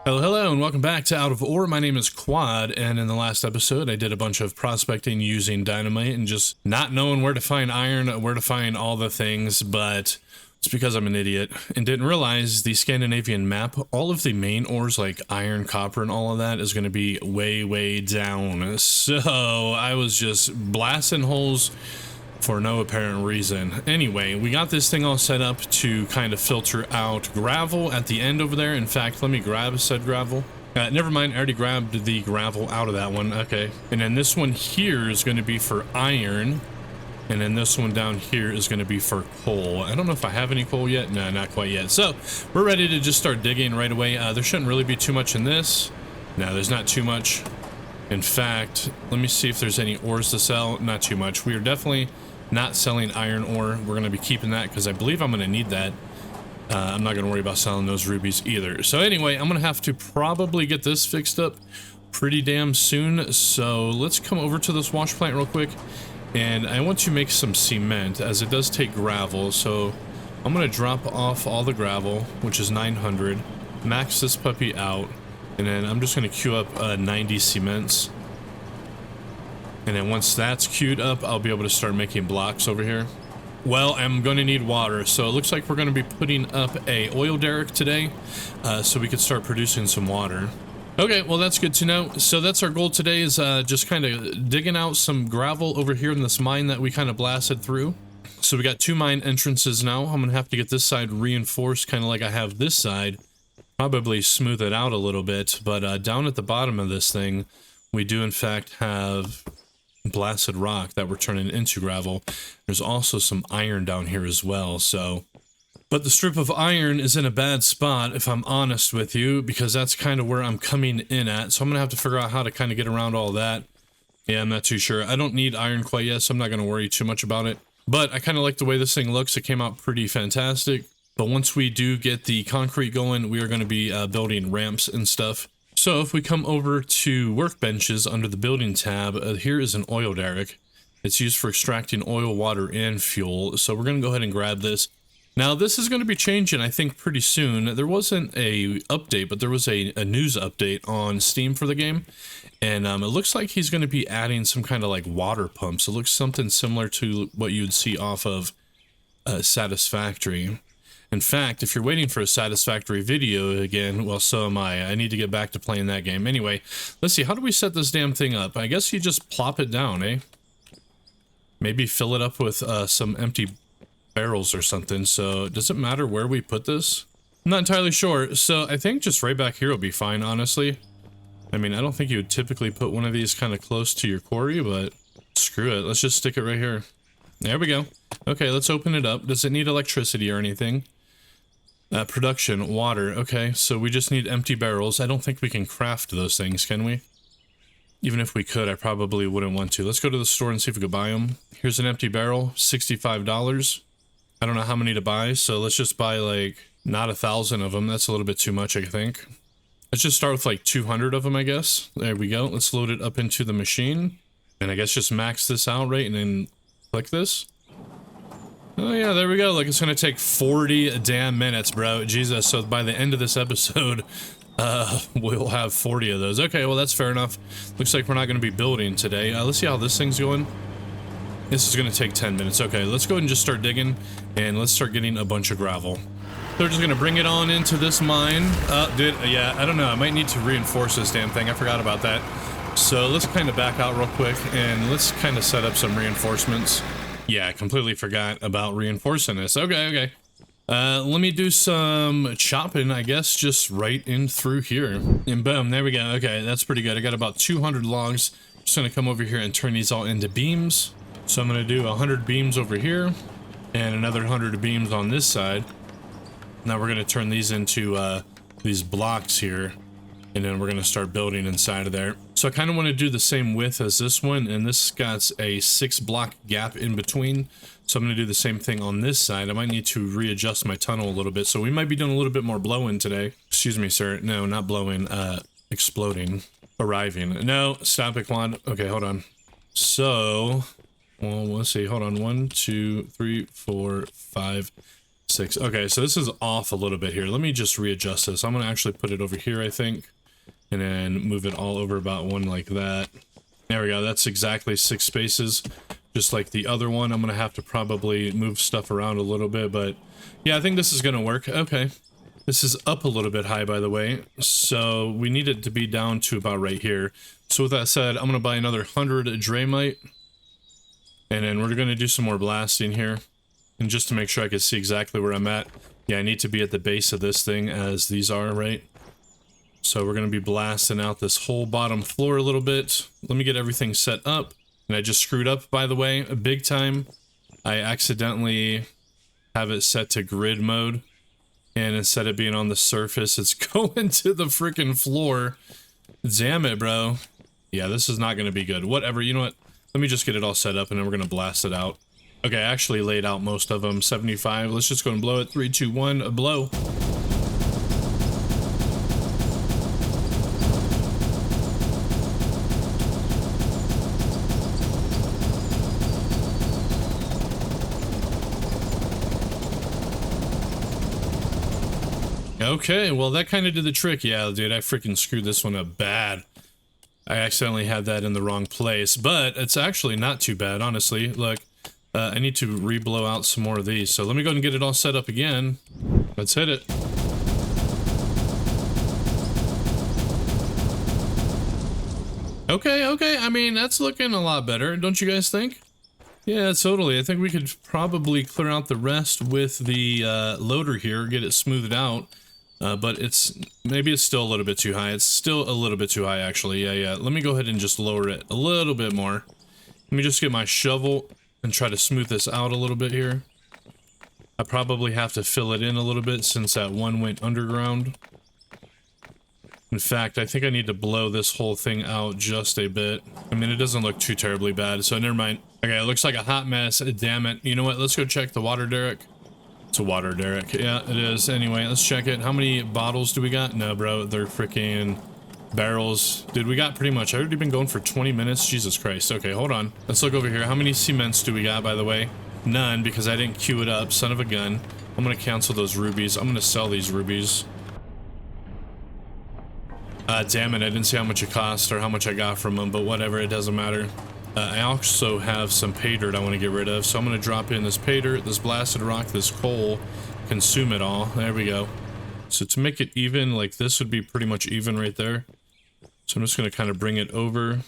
Hello, and welcome back to Out of Ore. My name is Quad, and in the last episode, I did a bunch of prospecting using dynamite and just not knowing where to find iron, where to find all the things, but it's because I'm an idiot and didn't realize the Scandinavian map, all of the main ores like iron, copper, and all of that is going to be way down. So I was just blasting holes for no apparent reason. Anyway, we got this thing all set up to kind of filter out gravel at the end over there. In fact, let me grab said gravel. Never mind, I already grabbed the gravel out of that one. Okay, and then this one here is going to be for iron, and then this one down here is going to be for coal. I don't know if I have any coal yet. No, not quite yet. So we're ready to just start digging right away. There shouldn't really be too much in this. No, there's not too much. In fact, let me see if there's any ores to sell. Not too much. We are definitely not selling iron ore. We're going to be keeping that because I believe I'm going to need that. I'm not going to worry about selling those rubies either. So anyway, I'm going to have to probably get this fixed up pretty damn soon. So let's come over to this wash plant real quick. And I want to make some cement as it does take gravel. So I'm going to drop off all the gravel, which is 900. Max this puppy out. And then I'm just going to queue up 90 cements. And then once that's queued up, I'll be able to start making blocks over here. Well, I'm going to need water, so it looks like we're going to be putting up a oil derrick today, so we could start producing some water. Okay, well that's good to know. So that's our goal today, is just kind of digging out some gravel over here in this mine that we kind of blasted through. So we got two mine entrances now. I'm going to have to get this side reinforced, kind of like I have this side. Probably smooth it out a little bit, but down at the bottom of this thing, we do in fact have blasted rock that we're turning into gravel. There's also some iron down here as well, so but the strip of iron is in a bad spot, if I'm honest with you, because that's kind of where I'm coming in at. So I'm gonna have to figure out how to kind of get around all that. Yeah, I'm not too sure. I don't need iron quite yet, so I'm not gonna worry too much about it, but I kind of like the way this thing looks. It came out pretty fantastic. But once we do get the concrete going, we are going to be building ramps and stuff. So if we come over to workbenches under the building tab, here is an oil derrick. It's used for extracting oil, water, and fuel. So we're going to go ahead and grab this. Now this is going to be changing, I think, pretty soon. There wasn't a update, but there was a news update on Steam for the game. And it looks like he's going to be adding some kind of like water pumps. It looks something similar to what you'd see off of Satisfactory. In fact, if you're waiting for a Satisfactory video again, well, so am I. I need to get back to playing that game. Anyway, let's see. How do we set this damn thing up? I guess you just plop it down, eh? Maybe fill it up with some empty barrels or something. So does it matter where we put this? I'm not entirely sure. So I think just right back here will be fine, honestly. I mean, I don't think you would typically put one of these kind of close to your quarry, but screw it. Let's just stick it right here. There we go. Okay, let's open it up. Does it need electricity or anything? Production, water. Okay, so we just need empty barrels. I don't think we can craft those things, can we? Even if we could, I probably wouldn't want to. Let's go to the store and see if we could buy them. Here's an empty barrel, $65. I don't know how many to buy, so let's just buy like not 1,000 of them. That's a little bit too much, I think. Let's just start with like 200 of them, I guess. There we go. Let's load it up into the machine. And I guess just max this out, right? And then click this. Oh yeah, there we go. Like, it's gonna take 40 damn minutes, bro. Jesus. So by the end of this episode, we'll have 40 of those. Okay, well that's fair enough. Looks like we're not gonna be building today. Let's see how this thing's going. This is gonna take 10 minutes. Okay, let's go ahead and just start digging, and let's start getting a bunch of gravel. They're just gonna bring it on into this mine. Yeah, I don't know. I might need to reinforce this damn thing. I forgot about that. So let's kind of back out real quick, and let's kind of set up some reinforcements. Yeah, I completely forgot about reinforcing this. Okay. Let me do some chopping, I guess, just right in through here. And boom, there we go. Okay, that's pretty good. I got about 200 logs. I'm just gonna come over here and turn these all into beams. So I'm gonna do 100 beams over here, and another 100 beams on this side. Now we're gonna turn these into these blocks here, and then we're gonna start building inside of there. So I kind of want to do the same width as this one, and this got a 6-block gap in between. So I'm going to do the same thing on this side. I might need to readjust my tunnel a little bit, so we might be doing a little bit more blowing today. Excuse me, sir. No, not blowing. Exploding. Arriving. No, stop it, Quad. Okay, hold on. So, well, let's see. Hold on. 1, 2, 3, 4, 5, 6. Okay, so this is off a little bit here. Let me just readjust this. I'm gonna actually put it over here, I think, and then move it all over about 1 like that. There we go. That's exactly 6 spaces, just like the other one. I'm gonna have to probably move stuff around a little bit, but yeah, I think this is gonna work. Okay. This is up a little bit high, by the way, so we need it to be down to about right here. So with that said, I'm gonna buy another 100 Dremite, and then we're gonna do some more blasting here. And just to make sure I can see exactly where I'm at, yeah, I need to be at the base of this thing as these are, right? So we're going to be blasting out this whole bottom floor a little bit. Let me get everything set up. And I just screwed up, by the way, a big time. I accidentally have it set to grid mode. And instead of being on the surface, it's going to the freaking floor. Damn it, bro. Yeah, this is not going to be good. Whatever, you know what? Let me just get it all set up and then we're going to blast it out. Okay, I actually laid out most of them. 75. Let's just go and blow it. 3, 2, 1, a blow. Okay, well that kind of did the trick. Yeah, dude, I freaking screwed this one up bad. I accidentally had that in the wrong place, but it's actually not too bad, honestly. Look. I need to re-blow out some more of these, so let me go ahead and get it all set up again. Let's hit it. Okay, I mean, that's looking a lot better, don't you guys think? Yeah, totally. I think we could probably clear out the rest with the loader here, get it smoothed out, but maybe it's still a little bit too high. It's still a little bit too high, actually. Yeah. Let me go ahead and just lower it a little bit more. Let me just get my shovel and try to smooth this out a little bit here. I probably have to fill it in a little bit since that one went underground. In fact, I think I need to blow this whole thing out just a bit. I mean, it doesn't look too terribly bad, so never mind. Okay, it looks like a hot mess. Damn it. You know what? Let's go check the water derrick. It's a water derrick. Yeah, it is. Anyway, let's check it. How many bottles do we got? No, bro. They're freaking barrels. Dude, we got pretty much. I've already been going for 20 minutes. Jesus Christ. Okay, hold on. Let's look over here. How many cements do we got, by the way? None, because I didn't queue it up. Son of a gun. I'm going to cancel those rubies. I'm going to sell these rubies. Damn it. I didn't see how much it cost or how much I got from them, but whatever. It doesn't matter. I also have some pay dirt I want to get rid of, so I'm going to drop in this pay dirt, this blasted rock, this coal, consume it all. There we go. So to make it even, like this would be pretty much even right there. So I'm just going to kind of bring it over.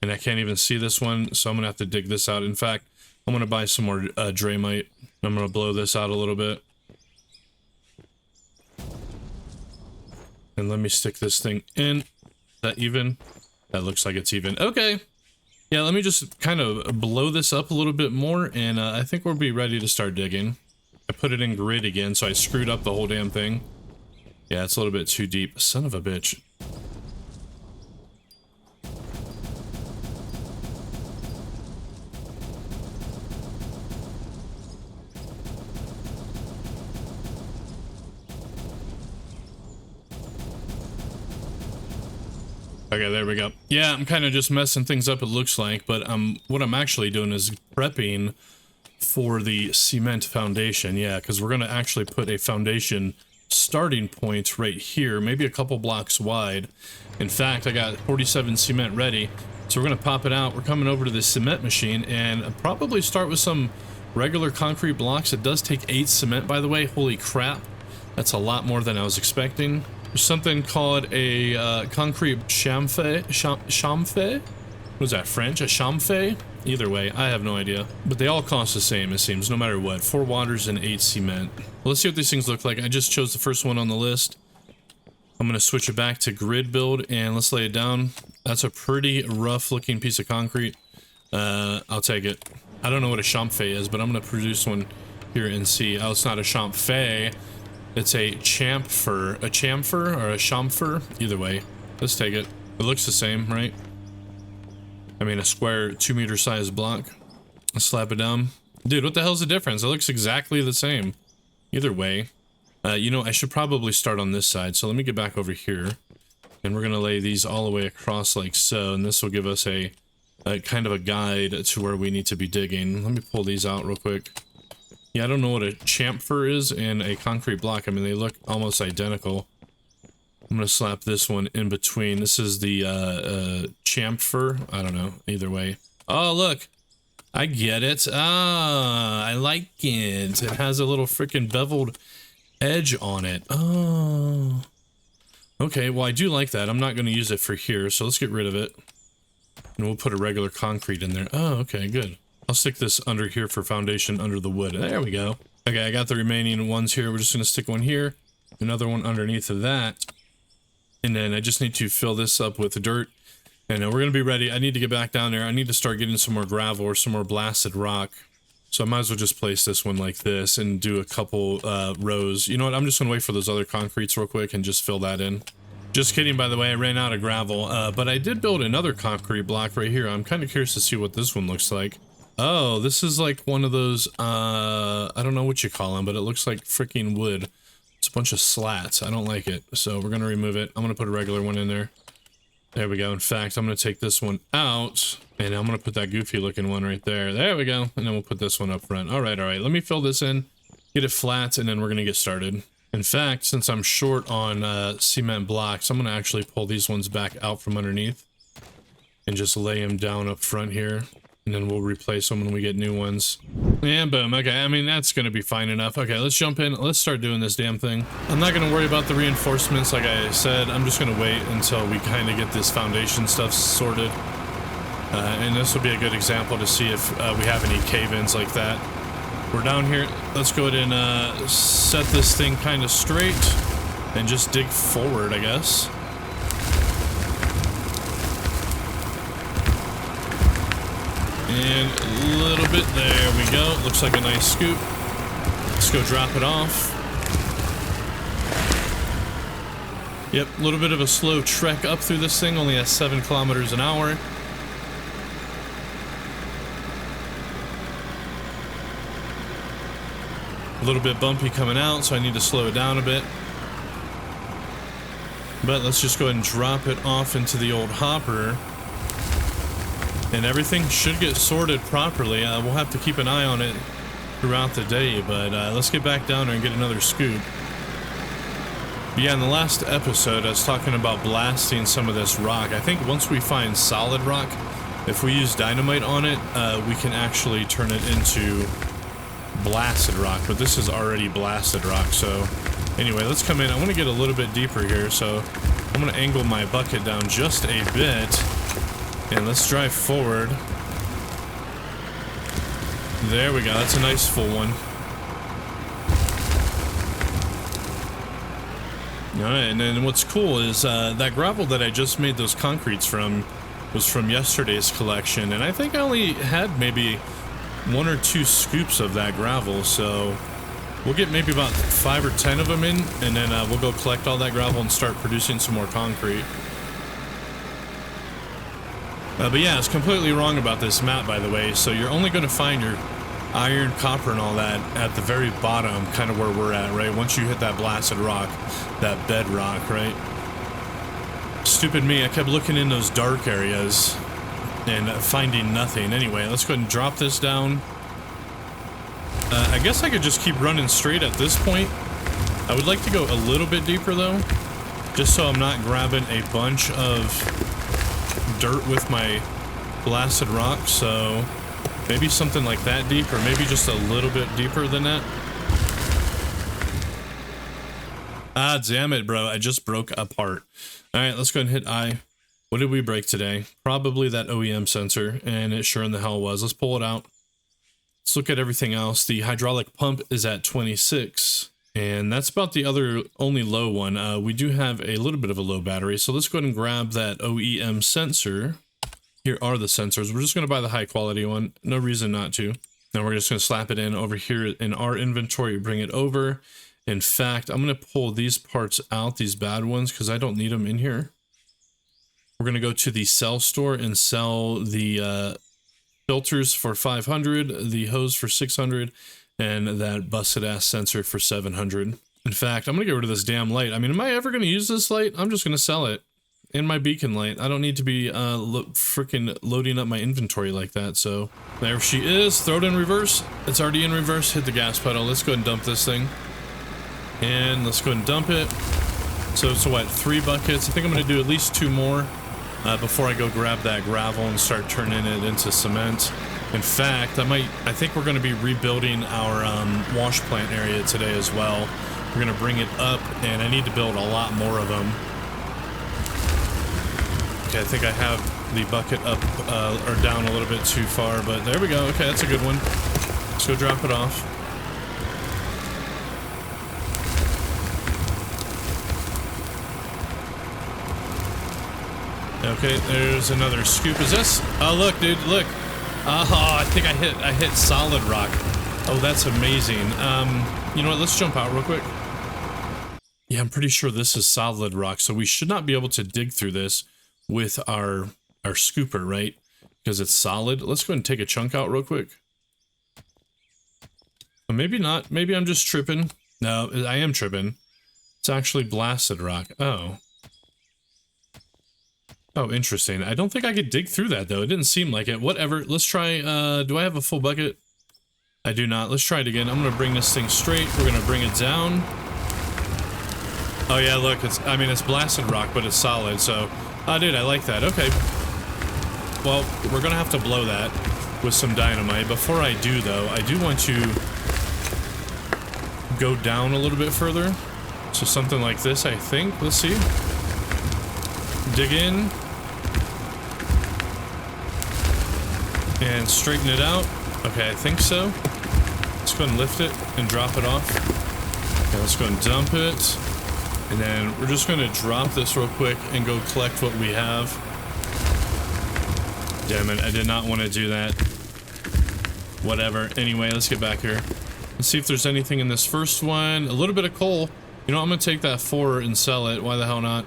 And I can't even see this one, so I'm going to have to dig this out. In fact, I'm going to buy some more Dremite. I'm going to blow this out a little bit. And let me stick this thing in. Is that even? That looks like it's even. Okay. Yeah, let me just kind of blow this up a little bit more, and I think we'll be ready to start digging. I put it in grid again, so I screwed up the whole damn thing. Yeah, it's a little bit too deep. Son of a bitch. Okay, there we go. Yeah, I'm kind of just messing things up, it looks like, but what I'm actually doing is prepping for the cement foundation. Yeah, because we're going to actually put a foundation starting point right here, maybe a couple blocks wide. In fact, I got 47 cement ready, so we're going to pop it out. We're coming over to the cement machine and probably start with some regular concrete blocks. It does take 8 cement, by the way. Holy crap. That's a lot more than I was expecting. There's something called a concrete chamfer. Chamfer? What is that, French? A chamfer? Either way, I have no idea. But they all cost the same, it seems, no matter what. 4 waters and 8 cement. Well, let's see what these things look like. I just chose the first one on the list. I'm going to switch it back to grid build, and let's lay it down. That's a pretty rough-looking piece of concrete. I'll take it. I don't know what a chamfer is, but I'm going to produce one here and see. Oh, it's not a chamfer. It's a chamfer. A chamfer or a chamfer? Either way. Let's take it. It looks the same, right? I mean, a square 2-meter size block. Let's slap it down. Dude, what the hell's the difference? It looks exactly the same. Either way. You know, I should probably start on this side. So let me get back over here. And we're going to lay these all the way across like so. And this will give us a kind of a guide to where we need to be digging. Let me pull these out real quick. Yeah, I don't know what a chamfer is and a concrete block. I mean, they look almost identical. I'm gonna slap this one in between. This is the chamfer. I don't know. Either way. Oh, look. I get it. Ah, I like it. It has a little freaking beveled edge on it. Oh. Okay, well, I do like that. I'm not going to use it for here, so let's get rid of it. And we'll put a regular concrete in there. Oh, okay, good. I'll stick this under here for foundation under the wood. There we go. Okay, I got the remaining ones here. We're just going to stick one here, another one underneath of that. And then I just need to fill this up with dirt. And we're going to be ready. I need to get back down there. I need to start getting some more gravel or some more blasted rock. So I might as well just place this one like this and do a couple rows. You know what? I'm just going to wait for those other concretes real quick and just fill that in. Just kidding, by the way. I ran out of gravel. But I did build another concrete block right here. I'm kind of curious to see what this one looks like. Oh, this is like one of those, I don't know what you call them, but it looks like freaking wood. It's a bunch of slats. I don't like it. So we're going to remove it. I'm going to put a regular one in there. There we go. In fact, I'm going to take this one out, and I'm going to put that goofy looking one right there. There we go. And then we'll put this one up front. All right. Let me fill this in, get it flat, and then we're going to get started. In fact, since I'm short on cement blocks, I'm going to actually pull these ones back out from underneath and just lay them down up front here. And then we'll replace them when we get new ones. And boom. Okay, I mean, that's going to be fine enough. Okay, let's jump in. Let's start doing this damn thing. I'm not going to worry about the reinforcements, like I said. I'm just going to wait until we kind of get this foundation stuff sorted. And this will be a good example to see if we have any cave-ins like that. We're down here. Let's go ahead and set this thing kind of straight and just dig forward, I guess. And a little bit, there we go. Looks like a nice scoop. Let's go drop it off. Yep, a little bit of a slow trek up through this thing, only at 7 kilometers an hour. A little bit bumpy coming out, so I need to slow it down a bit. But let's just go ahead and drop it off into the old hopper. And everything should get sorted properly. We'll have to keep an eye on it throughout the day, but let's get back down there and get another scoop. But yeah, in the last episode, I was talking about blasting some of this rock. I think once we find solid rock, if we use dynamite on it, we can actually turn it into blasted rock, but this is already blasted rock. So anyway, let's come in. I want to get a little bit deeper here, so I'm going to angle my bucket down just a bit. And let's drive forward. There we go. That's a nice full one. Alright, and then what's cool is that gravel that I just made those concretes from was from yesterday's collection. And I think I only had maybe 1 or 2 scoops of that gravel. So we'll get maybe about 5 or 10 of them in. And then we'll go collect all that gravel and start producing some more concrete. But yeah, I was completely wrong about this map, by the way. So you're only going to find your iron, copper, and all that at the very bottom, kind of where we're at, right? Once you hit that blasted rock, that bedrock, right? Stupid me, I kept looking in those dark areas and finding nothing. Anyway, let's go ahead and drop this down. I guess I could just keep running straight at this point. I would like to go a little bit deeper, though, just so I'm not grabbing a bunch of dirt with my blasted rock. So maybe something like that deep, or maybe just a little bit deeper than that. Ah, damn it, bro. I just broke apart. All right, let's go ahead and hit I. What did we break today? Probably that OEM sensor, and it sure in the hell was. Let's pull it out. Let's look at everything else. The hydraulic pump is at 26. And that's about the only low one. We do have a little bit of a low battery. So let's go ahead and grab that OEM sensor. Here are the sensors. We're just going to buy the high quality one. No reason not to. Now we're just going to slap it in over here in our inventory. Bring it over. In fact, I'm going to pull these parts out, these bad ones, because I don't need them in here. We're going to go to the cell store and sell the filters for 500, the hose for 600, and that busted ass sensor for 700. In fact, I'm gonna get rid of this damn light. I mean, am I ever gonna use this light? I'm just gonna sell it. and my beacon light. I don't need to be freaking loading up my inventory like that. So there she is. Throw it in reverse. It's already in reverse. Hit the gas pedal. Let's go ahead and dump this thing. And let's go ahead and dump it. So it's what, 3 buckets? I think I'm going to do at least 2 more before I go grab that gravel and start turning it into cement. In fact, I think we're going to be rebuilding our wash plant area today as well. We're going to bring it up, and I need to build a lot more of them. Okay, I think I have the bucket up or down a little bit too far, but there we go. Okay, that's a good one. Let's go drop it off. Okay, there's another scoop. Is this? Oh, look, dude, look. Oh, I think I hit solid rock. Oh, that's amazing. You know what? Let's jump out real quick. Yeah, I'm pretty sure this is solid rock, so we should not be able to dig through this with our scooper, right? Because it's solid. Let's go ahead and take a chunk out real quick. But maybe not. Maybe I'm just tripping. No, I am tripping. It's actually blasted rock. Oh. Oh, interesting. I don't think I could dig through that, though. It didn't seem like it. Whatever. Let's try. Do I have a full bucket? I do not. Let's try it again. I'm going to bring this thing straight. We're going to bring it down. Oh, yeah, look. I mean, it's blasted rock, but it's solid. So, dude, I like that. Okay. Well, we're going to have to blow that with some dynamite. Before I do, though, I do want to go down a little bit further. So something like this, I think. Let's see. Dig in. And straighten it out. Okay, I think so. Let's go ahead and lift it and drop it off. Okay, let's go and dump it. And then we're just going to drop this real quick and go collect what we have. Damn it, I did not want to do that. Whatever. Anyway, let's get back here. Let's see if there's anything in this first one. A little bit of coal. You know, I'm going to take that 4 and sell it. Why the hell not?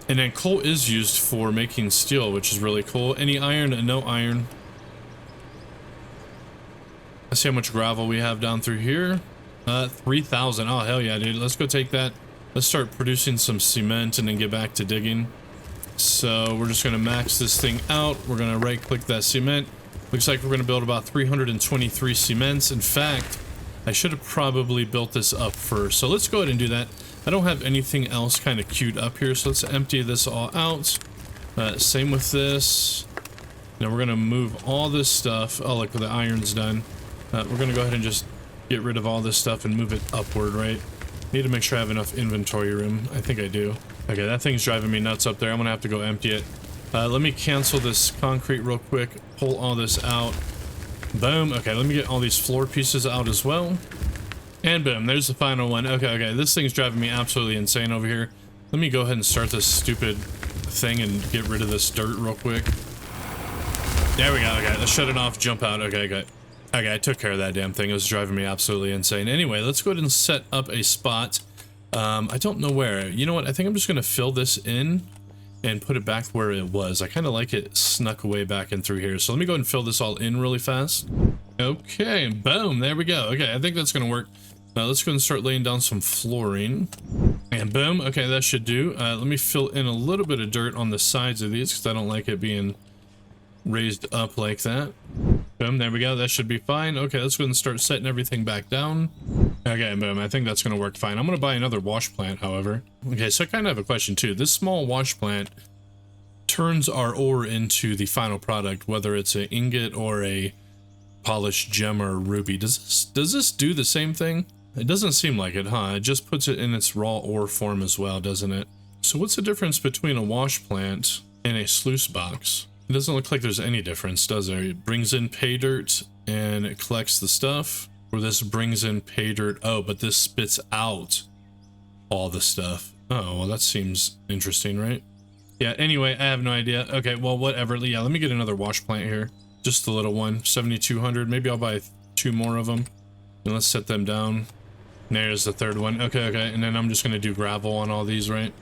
And then coal is used for making steel, which is really cool. Any iron? No iron. Let's see how much gravel we have down through here. 3,000. Oh, hell yeah, dude. Let's go take that. Let's start producing some cement and then get back to digging. So we're just going to max this thing out. We're going to right click that cement. Looks like we're going to build about 323 cements. In fact, I should have probably built this up first. So let's go ahead and do that. I don't have anything else kind of queued up here. So let's empty this all out. Same with this. Now we're going to move all this stuff. Oh, look, the iron's done. We're going to go ahead and just get rid of all this stuff and move it upward, right? Need to make sure I have enough inventory room. I think I do. Okay, that thing's driving me nuts up there. I'm gonna have to go empty it. Let me cancel this concrete real quick. Pull all this out. Boom. Okay, let me get all these floor pieces out as well. And boom, there's the final one. Okay, this thing's driving me absolutely insane over here. Let me go ahead and start this stupid thing and get rid of this dirt real quick. There we go. Okay, let's shut it off, jump out. Okay, good. Okay, I took care of that damn thing. It was driving me absolutely insane. Anyway, let's go ahead and set up a spot. I don't know where. You know what? I think I'm just going to fill this in and put it back where it was. I kind of like it snuck away back in through here. So let me go ahead and fill this all in really fast. Okay, boom. There we go. Okay, I think that's going to work. Let's go ahead and start laying down some flooring. And boom. Okay, that should do. Let me fill in a little bit of dirt on the sides of these because I don't like it being raised up like that. Boom, there we go. That should be fine. Okay, let's go ahead and start setting everything back down. Okay, boom. I think that's going to work fine. I'm going to buy another wash plant, however. Okay, so I kind of have a question too. This small wash plant turns our ore into the final product, whether it's an ingot or a polished gem or ruby. Does this do the same thing? It doesn't seem like it, huh? It just puts it in its raw ore form as well, doesn't it? So what's the difference between a wash plant and a sluice box? It doesn't look like there's any difference, does there? It brings in pay dirt and it collects the stuff. Or this brings in pay dirt. Oh, but this spits out all the stuff. Oh, well, that seems interesting, right? Yeah, anyway, I have no idea. Okay, well, whatever. Yeah, let me get another wash plant here. Just the little one, 7,200. Maybe I'll buy 2 more of them. And let's set them down. There's the third one. Okay. And then I'm just going to do gravel on all these, right?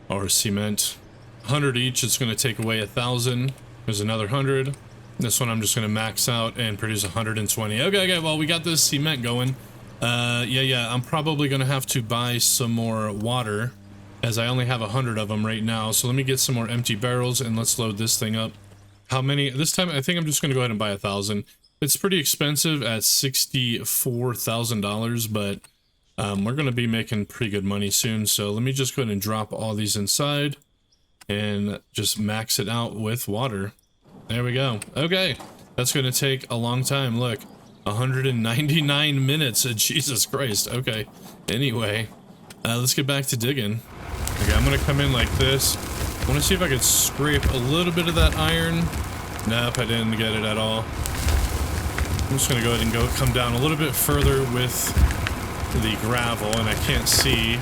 Or cement. 100 each. It's going to take away 1,000. There's another 100. This one I'm just going to max out and produce 120. Okay. Well, we got this cement going. Yeah. I'm probably going to have to buy some more water as I only have 100 of them right now. So let me get some more empty barrels and let's load this thing up. How many? This time I think I'm just going to go ahead and buy 1,000. It's pretty expensive at $64,000, but we're going to be making pretty good money soon. So let me just go ahead and drop all these inside and just max it out with water. There we go. Okay, that's going to take a long time. Look, 199 minutes. Jesus Christ. Okay, anyway, let's get back to digging. Okay, I'm going to come in like this. I want to see if I could scrape a little bit of that iron. Nope, I didn't get it at all. I'm just going to go ahead and come down a little bit further with the gravel, and I can't see.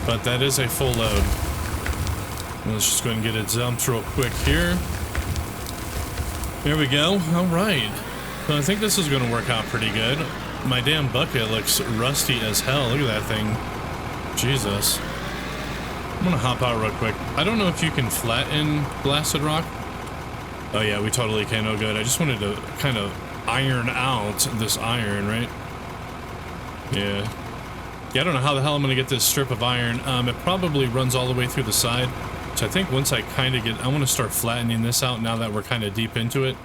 But that is a full load. Let's just go ahead and get it dumped real quick here. There we go. All right. So I think this is going to work out pretty good. My damn bucket looks rusty as hell. Look at that thing. Jesus. I'm gonna hop out real quick. I don't know if you can flatten blasted rock. Oh yeah, we totally can. Oh good. I just wanted to kind of iron out this iron, right? Yeah. Yeah, I don't know how the hell I'm gonna get this strip of iron. It probably runs all the way through the side. So I think once I kind of get, I want to start flattening this out now that we're kind of deep into it.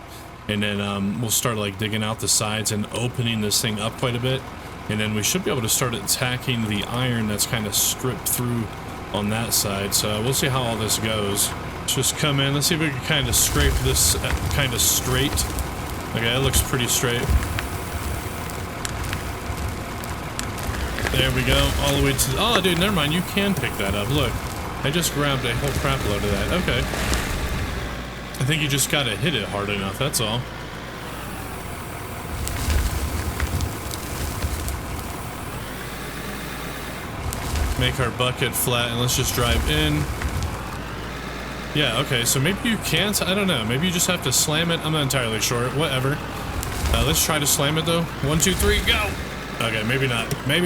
And then we'll start like digging out the sides and opening this thing up quite a bit. And then we should be able to start attacking the iron that's kind of stripped through on that side. So we'll see how all this goes. Let's just come in. Let's see if we can kind of scrape this kind of straight. Okay, it looks pretty straight. There we go. All the way to... Oh, dude, never mind. You can pick that up. Look, I just grabbed a whole crap load of that. Okay. I think you just gotta hit it hard enough. That's all. Make our bucket flat and let's just drive in. Yeah, okay, so maybe you can't, I don't know, maybe you just have to slam it. I'm not entirely sure, whatever. Let's try to slam it though. 1, 2, 3, go! Okay, maybe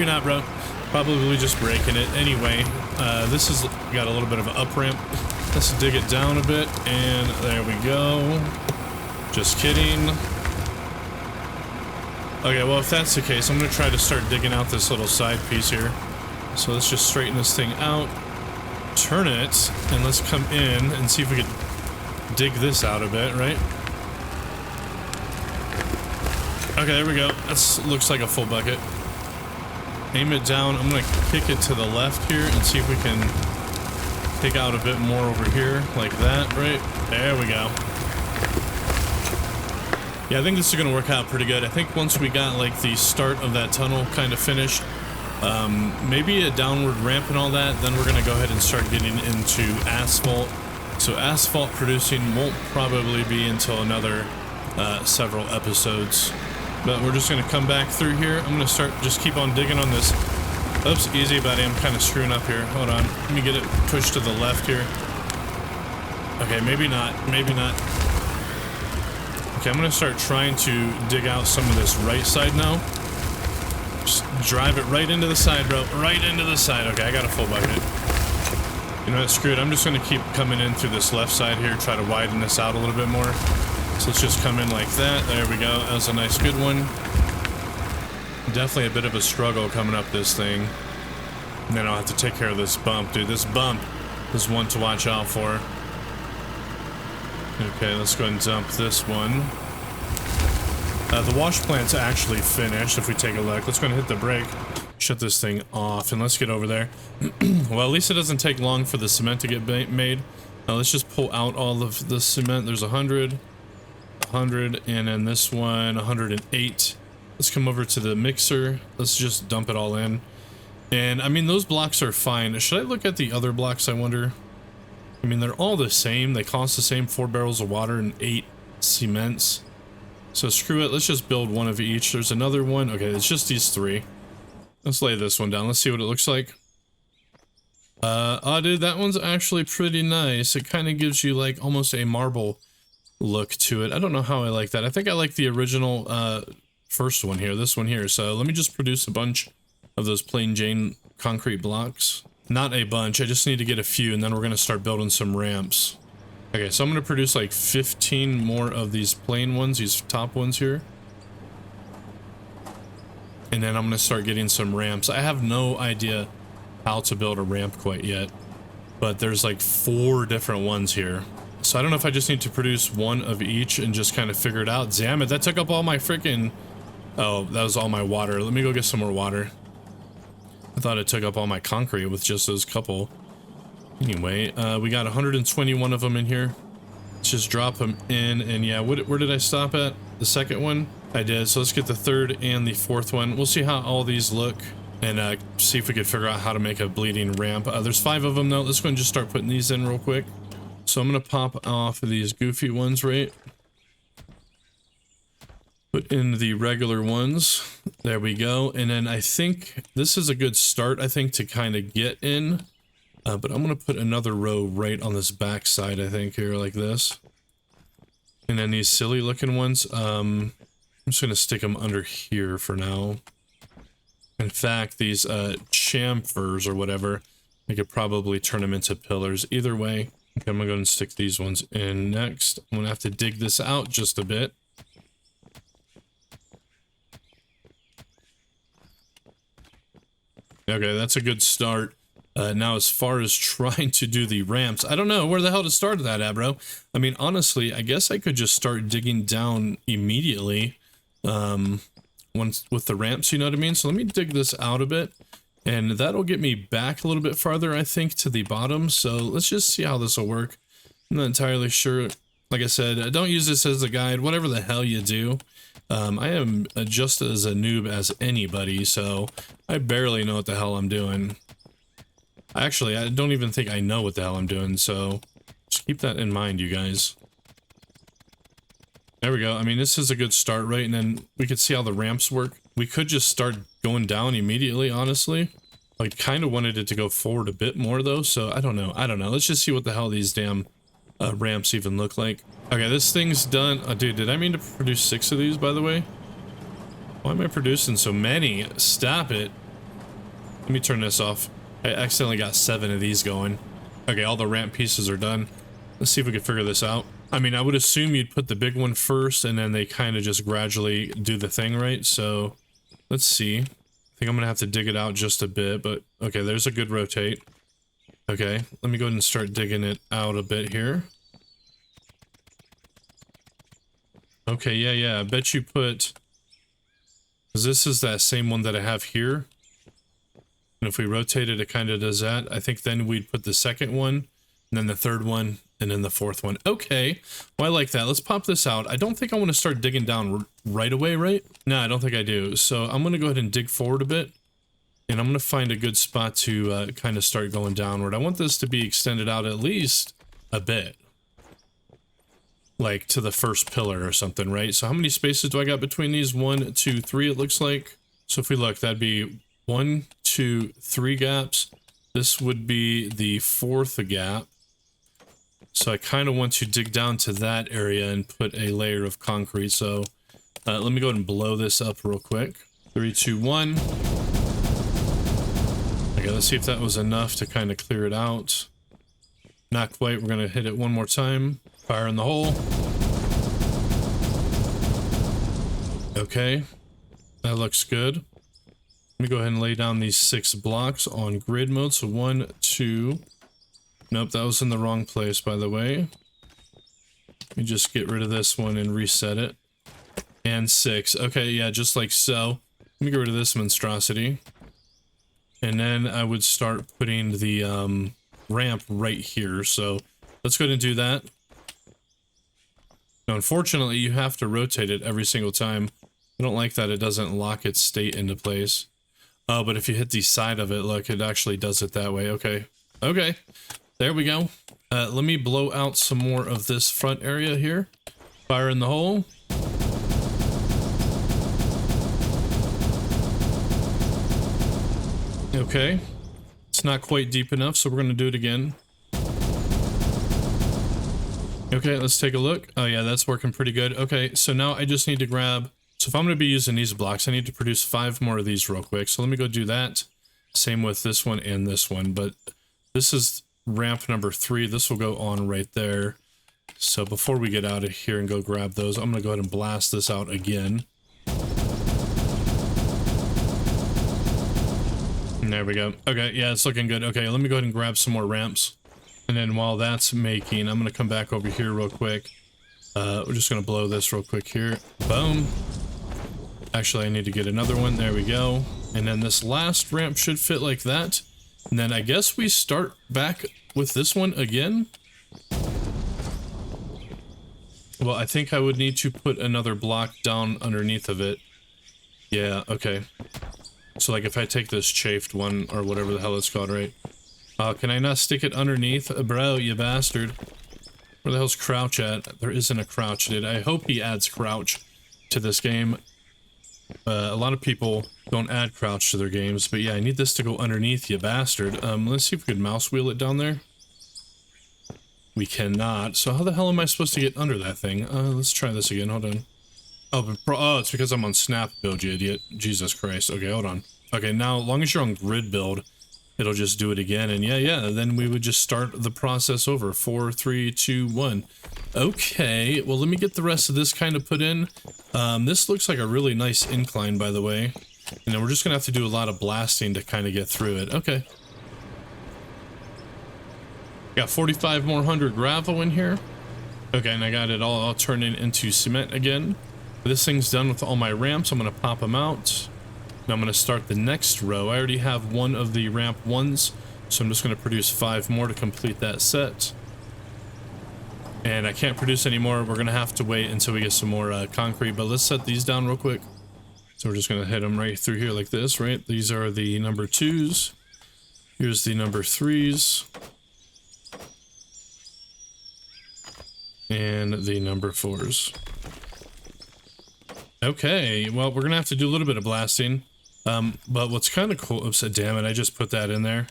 not, bro. Probably just breaking it. Anyway, this has got a little bit of an up ramp. Let's dig it down a bit, and there we go. Just kidding. Okay, well, if that's the case, I'm gonna try to start digging out this little side piece here. So let's just straighten this thing out, turn it, and let's come in and see if we can dig this out a bit, right? Okay, there we go. That looks like a full bucket. Aim it down. I'm going to kick it to the left here and see if we can take out a bit more over here, like that, right? There we go. Yeah, I think this is going to work out pretty good. I think once we got like the start of that tunnel kind of finished, maybe a downward ramp and all that, then we're going to go ahead and start getting into asphalt. So asphalt producing won't probably be until another several episodes. But we're just going to come back through here. I'm going to start, just keep on digging on this. Oops, easy buddy, I'm kind of screwing up here. Hold on, let me get it pushed to the left here. Okay, maybe not, maybe not. Okay, I'm going to start trying to dig out some of this right side now. Just drive it right into the side, bro. Right into the side. Okay, I got a full bucket. You know what? Screw it. I'm just going to keep coming in through this left side here. Try to widen this out a little bit more. So let's just come in like that. There we go. That was a nice, good one. Definitely a bit of a struggle coming up this thing. And then I'll have to take care of this bump, dude. This bump is one to watch out for. Okay, let's go ahead and dump this one. The wash plant's actually finished, if we take a look. Let's go ahead and hit the brake, shut this thing off, and let's get over there. Well, at least it doesn't take long for the cement to get made. Let's just pull out all of the cement. There's 100, 100, and then this one, 108. Let's come over to the mixer. Let's just dump it all in. And, I mean, those blocks are fine. Should I look at the other blocks, I wonder? I mean, they're all the same. They cost the same, 4 barrels of water and 8 cements. So screw it, let's just build one of each. There's another one. Okay, it's just these 3. Let's lay this one down. Let's see what it looks like. Oh, dude, that one's actually pretty nice. It kind of gives you, like, almost a marble look to it. I don't know how I like that. I think I like the original, first one here, this one here. So let me just produce a bunch of those plain Jane concrete blocks. Not a bunch, I just need to get a few, and then we're going to start building some ramps. Okay, so I'm going to produce like 15 more of these plain ones, these top ones here. And then I'm going to start getting some ramps. I have no idea how to build a ramp quite yet, but there's like 4 different ones here. So I don't know if I just need to produce one of each and just kind of figure it out. Damn it, that took up all my freaking... Oh, that was all my water. Let me go get some more water. I thought it took up all my concrete with just those couple. Anyway, we got 121 of them in here. Let's just drop them in, and yeah, where did I stop at? The second one? I did, so let's get the third and the fourth one. We'll see how all these look, and see if we could figure out how to make a bleeding ramp. There's 5 of them though. Let's go and just start putting these in real quick. So I'm gonna pop off of these goofy ones, right? Put in the regular ones. There we go. And then I think this is a good start, I think, to kind of get in. But I'm going to put another row right on this back side, I think, here, like this. And then these silly looking ones, I'm just going to stick them under here for now. In fact, these chamfers or whatever, I could probably turn them into pillars. Either way, okay, I'm going to go and stick these ones in next. I'm going to have to dig this out just a bit. Okay, that's a good start. Now, as far as trying to do the ramps, I don't know where the hell to start that at, bro. I mean, honestly, I guess I could just start digging down immediately once with the ramps, you know what I mean? So let me dig this out a bit, and that'll get me back a little bit farther, I think, to the bottom. So let's just see how this will work. I'm not entirely sure. Like I said, don't use this as a guide, whatever the hell you do. I am just as a noob as anybody, so I barely know what the hell I'm doing. Actually, I don't even think I know what the hell I'm doing, so just keep that in mind, you guys. There we go. I mean, this is a good start, right? And then we could see how the ramps work. We could just start going down immediately, honestly. I kind of wanted it to go forward a bit more, though, so I don't know. Let's just see what the hell these damn ramps even look like. Okay, this thing's done. Oh, dude, did I mean to produce 6 of these, by the way? Why am I producing so many? Stop it. Let me turn this off. I accidentally got 7 of these going. Okay, all the ramp pieces are done. Let's see if we can figure this out. I mean, I would assume you'd put the big one first, and then they kind of just gradually do the thing, right? So, let's see. I think I'm going to have to dig it out just a bit, but okay, there's a good rotate. Okay, let me go ahead and start digging it out a bit here. Okay, yeah, I bet you put... because this is that same one that I have here. And if we rotate it, it kind of does that. I think then we'd put the second one, and then the third one, and then the fourth one. Okay, well, I like that. Let's pop this out. I don't think I want to start digging down right away, right? No, I don't think I do. So I'm going to go ahead and dig forward a bit, and I'm going to find a good spot to kind of start going downward. I want this to be extended out at least a bit, like to the first pillar or something, right? So how many spaces do I got between these? 1, 2, 3, it looks like. So if we look, that'd be 1, 2, 3 gaps. This would be the 4th gap. So I kind of want to dig down to that area and put a layer of concrete. So let me go ahead and blow this up real quick. 3, 2, 1. Okay, let's see if that was enough to kind of clear it out. Not quite. We're going to hit it one more time. Fire in the hole. Okay, that looks good. Let me go ahead and lay down these 6 blocks on grid mode. So 1, 2. Nope, that was in the wrong place, by the way. Let me just get rid of this one and reset it. And 6. Okay, yeah, just like so. Let me get rid of this monstrosity. And then I would start putting the ramp right here. So let's go ahead and do that. Now, unfortunately, you have to rotate it every single time. I don't like that it doesn't lock its state into place. Oh, but if you hit the side of it, look, it actually does it that way. Okay. Okay. There we go. Let me blow out some more of this front area here. Fire in the hole. Okay. It's not quite deep enough, so we're going to do it again. Okay, let's take a look. Oh yeah, that's working pretty good. Okay, so now I just need to grab... So if I'm going to be using these blocks, I need to produce 5 more of these real quick. So let me go do that. Same with this one and this one. But this is ramp number 3. This will go on right there. So before we get out of here and go grab those, I'm going to go ahead and blast this out again. There we go. Okay, yeah, it's looking good. Okay, let me go ahead and grab some more ramps. And then while that's making, I'm going to come back over here real quick. We're just going to blow this real quick here. Boom. Actually, I need to get another one. There we go. And then this last ramp should fit like that. And then I guess we start back with this one again. Well, I think I would need to put another block down underneath of it. Yeah, okay. So like if I take this chafed one or whatever the hell it's called, right? Can I not stick it underneath? Bro, you bastard. Where the hell's crouch at? There isn't a crouch, dude. I hope he adds crouch to this game. A lot of people don't add crouch to their games, but yeah, I need this to go underneath, you bastard. Let's see if we can mouse wheel it down there. We cannot. So how the hell am I supposed to get under that thing? Let's try this again. Hold on. Oh, it's because I'm on snap build, you idiot. Jesus Christ. Okay, hold on. Okay, now, as long as you're on grid build, it'll just do it again. And yeah, then we would just start the process over. 4, 3, 2, 1. Okay, well, let me get the rest of this kind of put in. This looks like a really nice incline, by the way. And then we're just going to have to do a lot of blasting to kind of get through it. Okay. Got 45 more hundred gravel in here. Okay, and I got it all turning into cement again. This thing's done with all my ramps. I'm going to pop them out. Now I'm going to start the next row. I already have one of the ramp ones, so I'm just going to produce 5 more to complete that set. And I can't produce any more. We're going to have to wait until we get some more concrete, but let's set these down real quick. So we're just going to hit them right through here like this, right? These are the number 2s. Here's the number 3s. And the number 4s. Okay, well, we're gonna have to do a little bit of blasting. But what's kind of cool, oops, damn it, I just put that in there.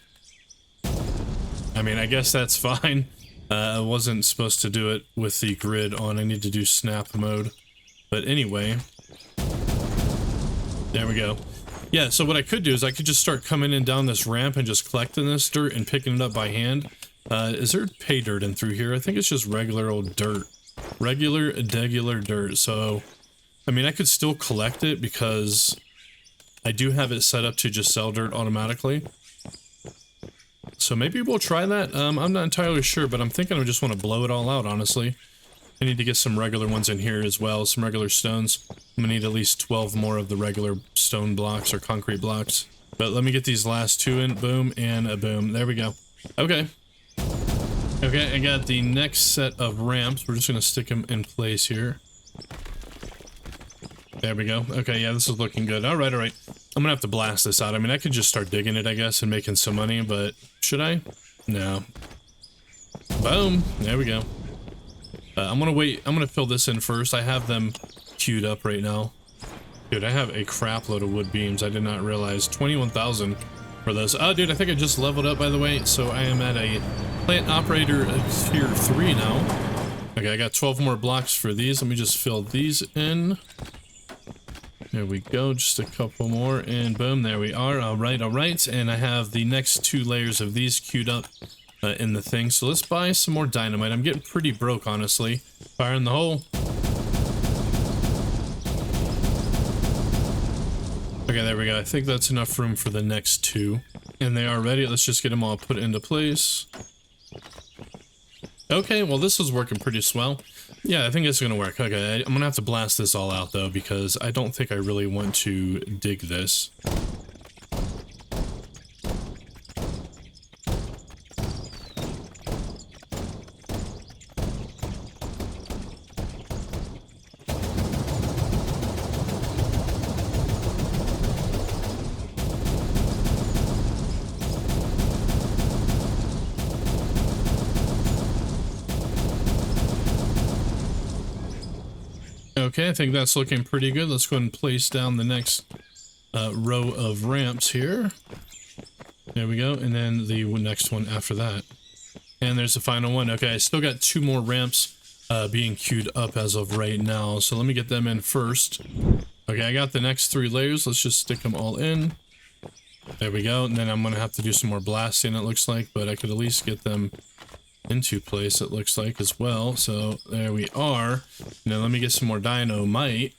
I mean, I guess that's fine. I wasn't supposed to do it with the grid on. I need to do snap mode. But anyway, there we go. Yeah, so what I could do is I could just start coming in down this ramp and just collecting this dirt and picking it up by hand. Is there pay dirt in through here? I think it's just regular old dirt. Regular dirt. So, I mean, I could still collect it because I do have it set up to just sell dirt automatically. So maybe we'll try that. I'm not entirely sure, but I'm thinking I just want to blow it all out, honestly. I need to get some regular ones in here as well, some regular stones. I'm gonna need at least 12 more of the regular stone blocks or concrete blocks. But let me get these last 2 in. Boom and a boom. There we go. Okay. Okay, I got the next set of ramps. We're just gonna stick them in place here. There we go. Okay, yeah, this is looking good. All right. I'm gonna have to blast this out. I mean, I could just start digging it, I guess, and making some money, but should I? No. Boom. There we go. I'm gonna wait. I'm gonna fill this in first. I have them queued up right now. Dude, I have a crap load of wood beams. I did not realize. 21,000 for those. Oh, dude, I think I just leveled up, by the way. So I am at a plant operator tier 3 now. Okay, I got 12 more blocks for these. Let me just fill these in. There we go, just a couple more, and boom, there we are. All right, and I have the next 2 layers of these queued up in the thing, so let's buy some more dynamite. I'm getting pretty broke, honestly. Fire in the hole. Okay, there we go. I think that's enough room for the next 2, and they are ready. Let's just get them all put into place. Okay, well, this is working pretty swell. Yeah, I think it's gonna work. Okay, I'm gonna have to blast this all out, though, because I don't think I really want to dig this. Okay, I think that's looking pretty good. Let's go ahead and place down the next row of ramps here. There we go, and then the next one after that. And there's the final one. Okay, I still got 2 more ramps being queued up as of right now, so let me get them in first. Okay, I got the next 3 layers. Let's just stick them all in. There we go, and then I'm going to have to do some more blasting, it looks like, but I could at least get them into place, it looks like, as well. So there we are. Now let me get some more dynamite.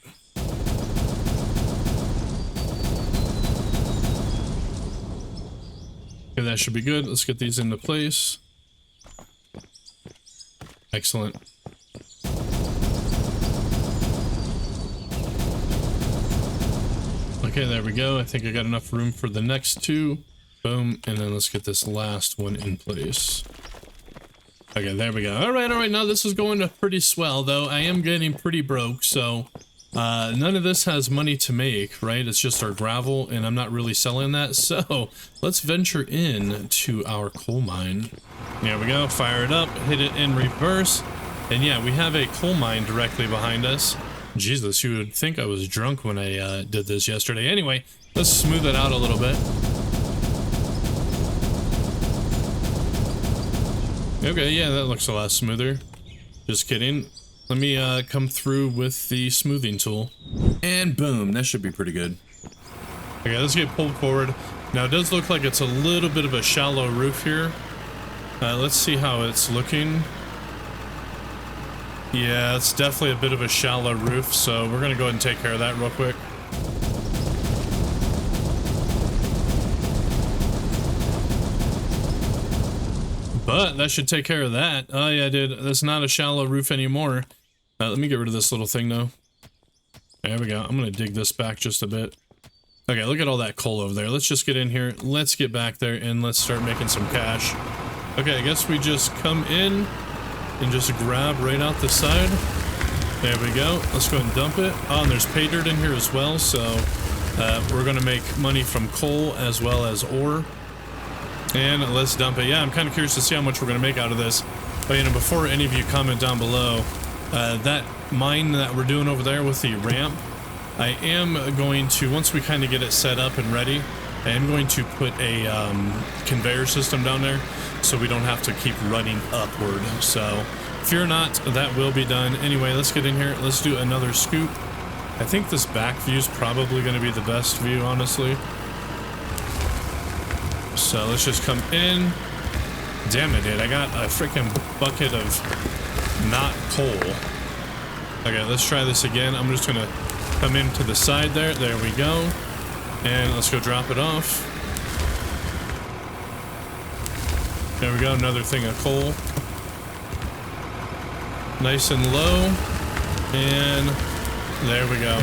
Okay, that should be good. Let's get these into place. Excellent. Okay, there we go. I think I got enough room for the next two. Boom, and then let's get this last one in place. Okay, there we go. All right, now this is going to pretty swell, though I am getting pretty broke, so none of this has money to make, right? It's just our gravel, and I'm not really selling that, so let's venture in to our coal mine. There we go, fire it up, hit it in reverse, and yeah, we have a coal mine directly behind us. Jesus, you would think I was drunk when I did this yesterday. Anyway, let's smooth it out a little bit. Okay, yeah, that looks a lot smoother. Just kidding. Let me come through with the smoothing tool. And boom, that should be pretty good. Okay, let's get pulled forward. Now, it does look like it's a little bit of a shallow roof here. Let's see how it's looking. Yeah, it's definitely a bit of a shallow roof, so we're gonna go ahead and take care of that real quick. But that should take care of that. Oh yeah, dude, that's not a shallow roof anymore. Let me get rid of this little thing though. There we go. I'm gonna dig this back just a bit. Okay, look at all that coal over there. Let's just get in here. Let's get back there and let's start making some cash. Okay, I guess we just come in and just grab right out the side. There we go. Let's go ahead and dump it. Oh, and there's pay dirt in here as well, so we're gonna make money from coal as well as ore. And let's dump it. Yeah, I'm kind of curious to see how much we're gonna make out of this. But you know, before any of you comment down below, that mine that we're doing over there with the ramp, I am going to, once we kind of get it set up and ready, I am going to put a conveyor system down there so we don't have to keep running upward. So fear not, that will be done. Anyway, let's get in here. Let's do another scoop. I think this back view is probably going to be the best view, honestly. So let's just come in. Damn it, dude. I got a freaking bucket of not coal. Okay, let's try this again. I'm just going to come in to the side there. There we go. And let's go drop it off. There we go, another thing of coal. Nice and low. And there we go.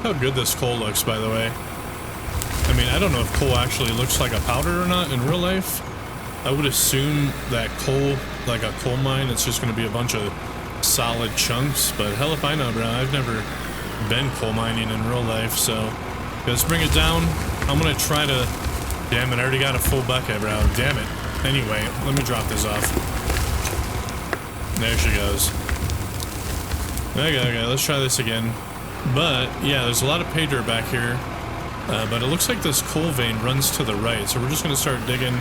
How good this coal looks, by the way. I mean, I don't know if coal actually looks like a powder or not in real life. I would assume that coal, like a coal mine, it's just going to be a bunch of solid chunks. But hell if I know, bro. I've never been coal mining in real life, so let's bring it down. I'm gonna try to, damn it, I already got a full bucket, bro. Damn it. Anyway, let me drop this off. There she goes. Okay, let's try this again. But yeah, there's a lot of pay dirt back here, but it looks like this coal vein runs to the right, so we're just gonna start digging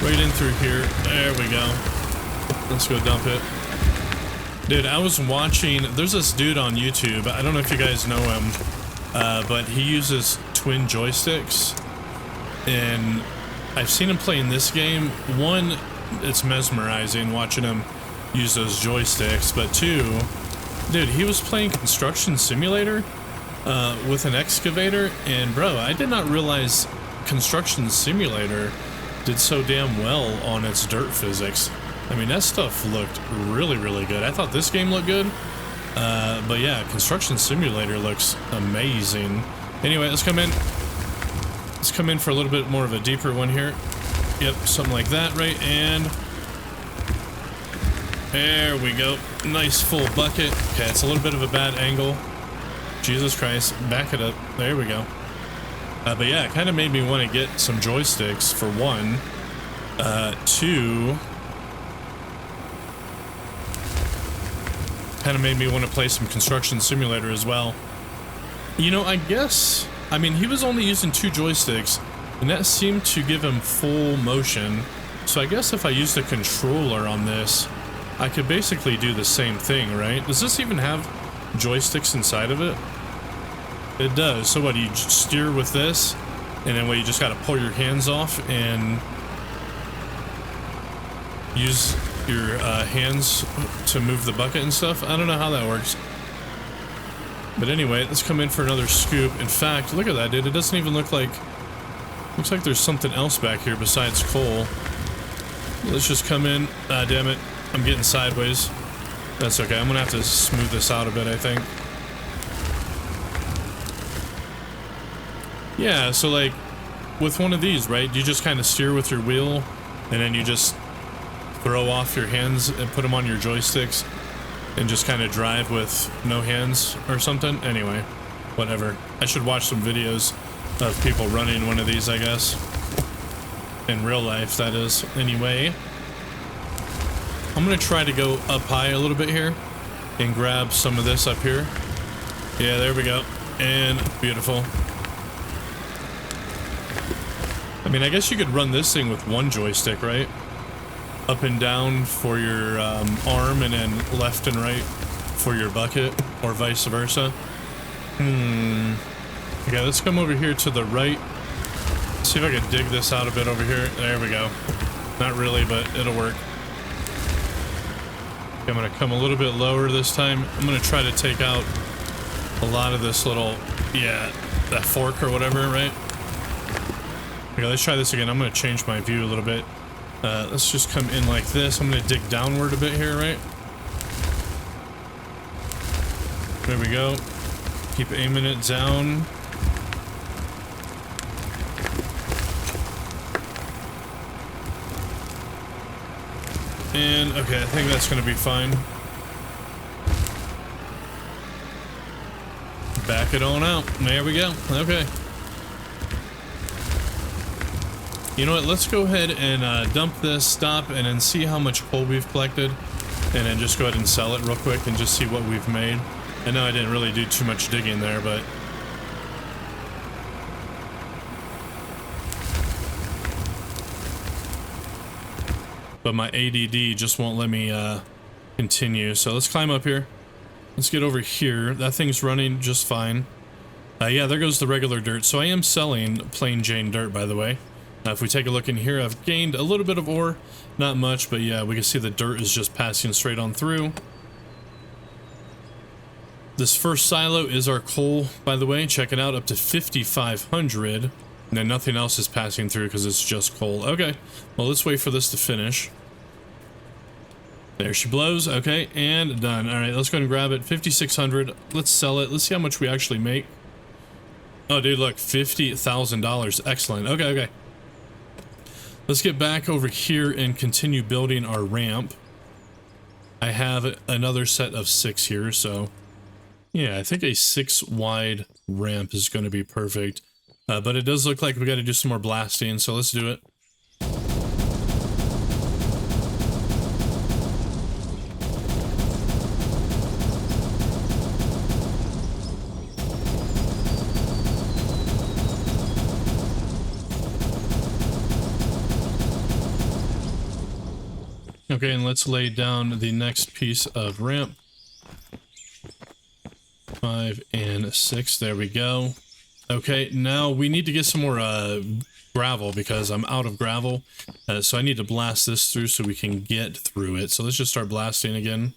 right in through here. There we go. Let's go dump it. Dude, I was watching, there's this dude on YouTube, I don't know if you guys know him, but he uses twin joysticks, and I've seen him play in this game. One, it's mesmerizing watching him use those joysticks, but two, dude, he was playing Construction Simulator with an excavator, and bro, I did not realize Construction Simulator did so damn well on its dirt physics. I mean, that stuff looked really, really good. I thought this game looked good. But yeah, Construction Simulator looks amazing. Anyway, let's come in. Let's come in for a little bit more of a deeper one here. Yep, something like that, right? And there we go. Nice full bucket. Okay, it's a little bit of a bad angle. Jesus Christ, back it up. There we go. But yeah, it kind of made me want to get some joysticks for one. Two, kind of made me want to play some Construction Simulator as well. You know, I guess, I mean, he was only using 2 joysticks, and that seemed to give him full motion. So I guess if I used a controller on this, I could basically do the same thing, right? Does this even have joysticks inside of it? It does. So what, you steer with this, and then what, you just got to pull your hands off and use your hands to move the bucket and stuff? I don't know how that works. But anyway, let's come in for another scoop. In fact, look at that, dude. It doesn't even look like Looks like there's something else back here besides coal. Let's just come in. Ah, damn it. I'm getting sideways. That's okay. I'm gonna have to smooth this out a bit, I think. Yeah, so like, with one of these, right? You just kind of steer with your wheel, and then you just throw off your hands and put them on your joysticks, and just kind of drive with no hands or something. Anyway, whatever. I should watch some videos of people running one of these, I guess. In real life, that is. Anyway, I'm gonna try to go up high a little bit here and grab some of this up here. Yeah, there we go. And beautiful. I mean, I guess you could run this thing with one joystick, right? Up and down for your arm, and then left and right for your bucket, or vice versa. Okay, let's come over here to the right. See if I can dig this out a bit over here. There we go. Not really, but it'll work. Okay, I'm gonna come a little bit lower this time. I'm gonna try to take out a lot of this little, yeah, that fork or whatever, right? Okay, let's try this again. I'm gonna change my view a little bit. Let's just come in like this. I'm gonna dig downward a bit here, right? There we go. Keep aiming it down. And, okay, I think that's gonna be fine. Back it on out. There we go. Okay. You know what, let's go ahead and dump this, stop, and then see how much coal we've collected. And then just go ahead and sell it real quick and just see what we've made. I know I didn't really do too much digging there, but... But my ADD just won't let me continue. So let's climb up here. Let's get over here. That thing's running just fine. Yeah, there goes the regular dirt. So I am selling plain Jane dirt, by the way. If we take a look in here, I've gained a little bit of ore. Not much, but yeah, we can see the dirt is just passing straight on through. This first silo is our coal, by the way. Check it out, up to 5,500. And then nothing else is passing through because it's just coal. Okay, well, let's wait for this to finish. There she blows. Okay, and done. All right, let's go ahead and grab it. 5,600. Let's sell it. Let's see how much we actually make. Oh, dude, look, $50,000. Excellent. Okay, okay. Let's get back over here and continue building our ramp. I have another set of 6 here, so yeah, I think a 6 wide ramp is going to be perfect. But it does look like we got to do some more blasting, so let's do it. Okay, and let's lay down the next piece of ramp. 5 and 6, there we go. Okay, now we need to get some more gravel because I'm out of gravel. So I need to blast this through so we can get through it. So let's just start blasting again.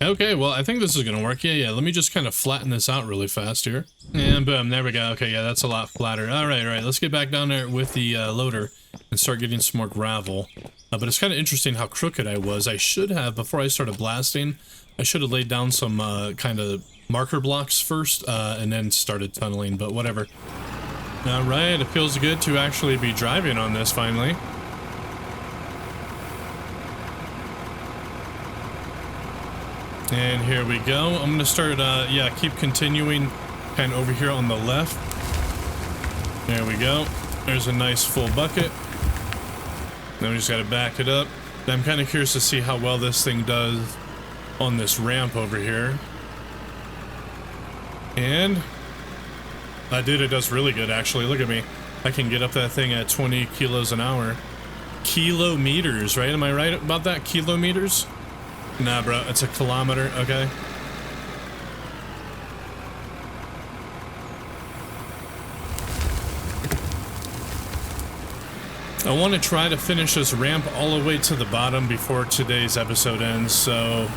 Okay, well, I think this is gonna work. Yeah, let me just kind of flatten this out really fast here. And boom, there we go. Okay, yeah, that's a lot flatter. All right, let's get back down there with the loader and start getting some more gravel. But it's kind of interesting how crooked I was. I should have, before I started blasting, I should have laid down some kind of marker blocks first and then started tunneling, but whatever. All right, it feels good to actually be driving on this finally. And here we go. I'm gonna start, yeah, keep continuing kind of over here on the left. There we go. There's a nice full bucket. Then we just gotta back it up. I'm kind of curious to see how well this thing does on this ramp over here. And Dude, it does really good, actually. Look at me. I can get up that thing at 20 kilos an hour. Kilometers, right? Am I right about that? Kilometers? Nah, bro. It's a kilometer, okay? I want to try to finish this ramp all the way to the bottom before today's episode ends, so...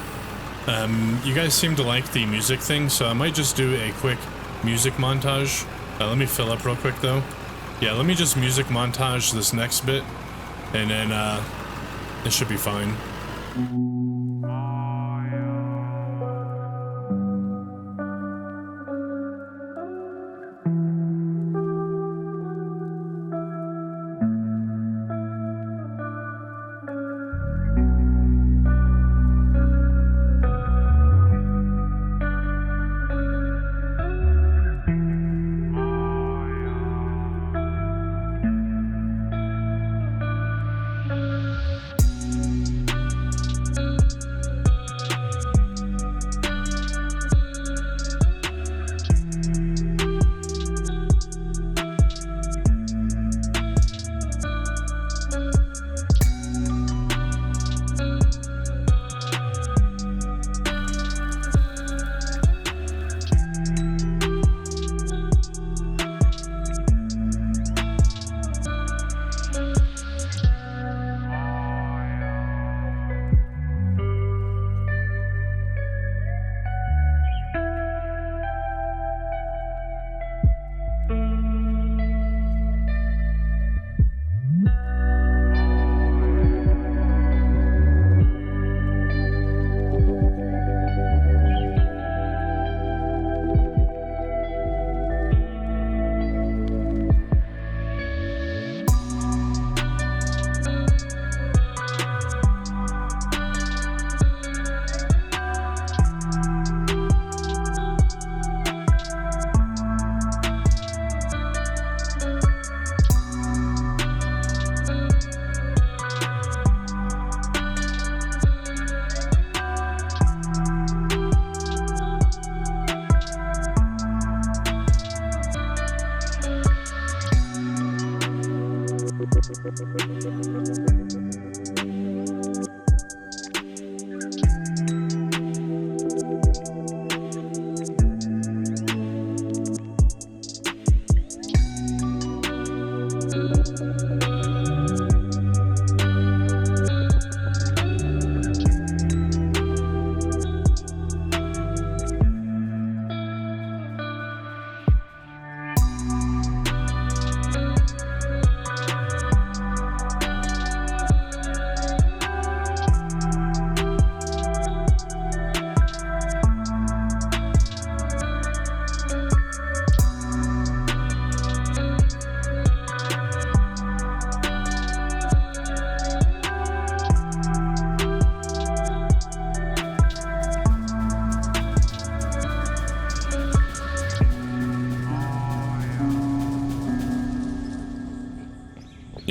you guys seem to like the music thing, so I might just do a quick music montage. Let me fill up real quick, though. Yeah, let me just music montage this next bit, and then, it should be fine.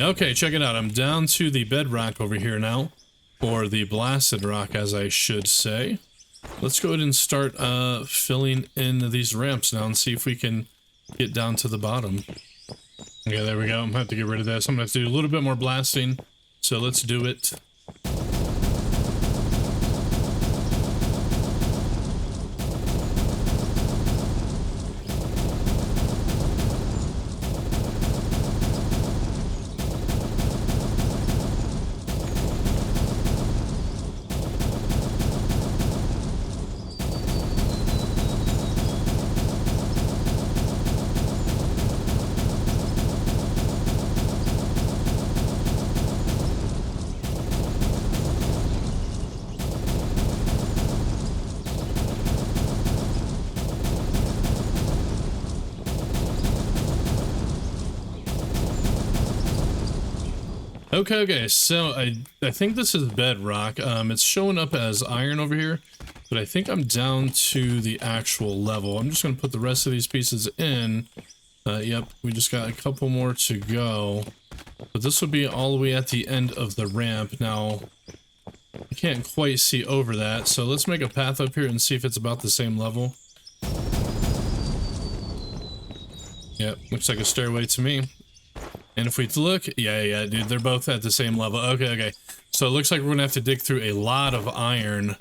Okay, check it out. I'm down to the bedrock over here now, or the blasted rock, as I should say. Let's go ahead and start filling in these ramps now and see if we can get down to the bottom. Okay, there we go. I'm gonna have to get rid of this. I'm gonna have to do a little bit more blasting, so let's do it. Okay, so I think this is bedrock. It's showing up as iron over here, but I think I'm down to the actual level. I'm just going to put the rest of these pieces in. Yep, we just got a couple more to go, but this would be all the way at the end of the ramp. Now, I can't quite see over that, so let's make a path up here and see if it's about the same level. Yep, looks like a stairway to me. And if we look, yeah, dude, they're both at the same level. Okay. So it looks like we're gonna have to dig through a lot of iron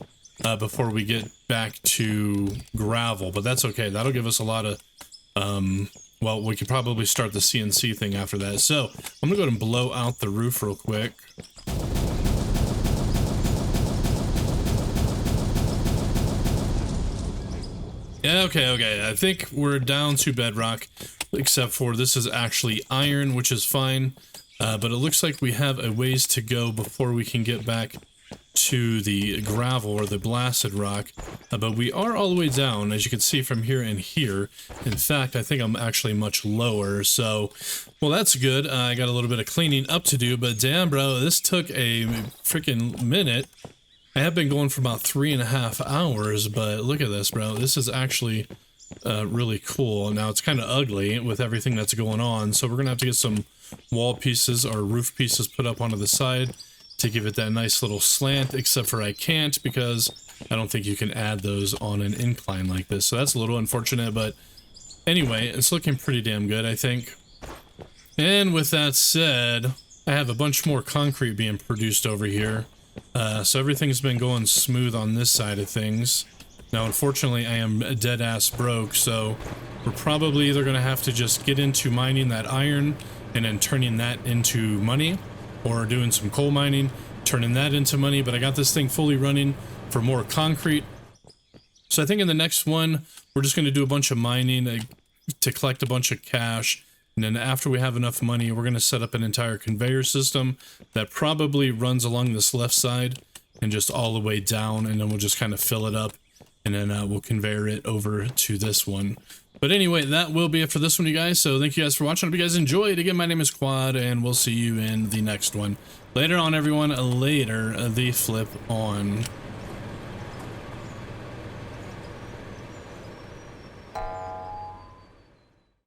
before we get back to gravel, but that's okay. That'll give us a lot of, well, we could probably start the CNC thing after that. So I'm gonna go ahead and blow out the roof real quick. Yeah, okay. I think we're down to bedrock, except for this is actually iron, which is fine. But it looks like we have a ways to go before we can get back to the gravel or the blasted rock. But we are all the way down, as you can see from here and here. In fact, I think I'm actually much lower. So, well, that's good. I got a little bit of cleaning up to do, but damn, bro, this took a freaking minute. I have been going for about 3.5 hours, but look at this, bro. This is actually really cool. Now, it's kind of ugly with everything that's going on, so we're going to have to get some wall pieces or roof pieces put up onto the side to give it that nice little slant, except for I can't because I don't think you can add those on an incline like this. So that's a little unfortunate, but anyway, it's looking pretty damn good, I think. And with that said, I have a bunch more concrete being produced over here. So everything's been going smooth on this side of things. Now, unfortunately, I am dead ass broke, so we're probably either going to have to just get into mining that iron and then turning that into money, or doing some coal mining, turning that into money. But I got this thing fully running for more concrete. So I think in the next one, we're just going to do a bunch of mining to collect a bunch of cash. And then after we have enough money, we're going to set up an entire conveyor system that probably runs along this left side and just all the way down. And then we'll just kind of fill it up, and then we'll conveyor it over to this one. But anyway, that will be it for this one, you guys. So thank you guys for watching. I hope you guys enjoyed. Again, my name is Quad, and we'll see you in the next one. Later on, everyone. Later, the flip on.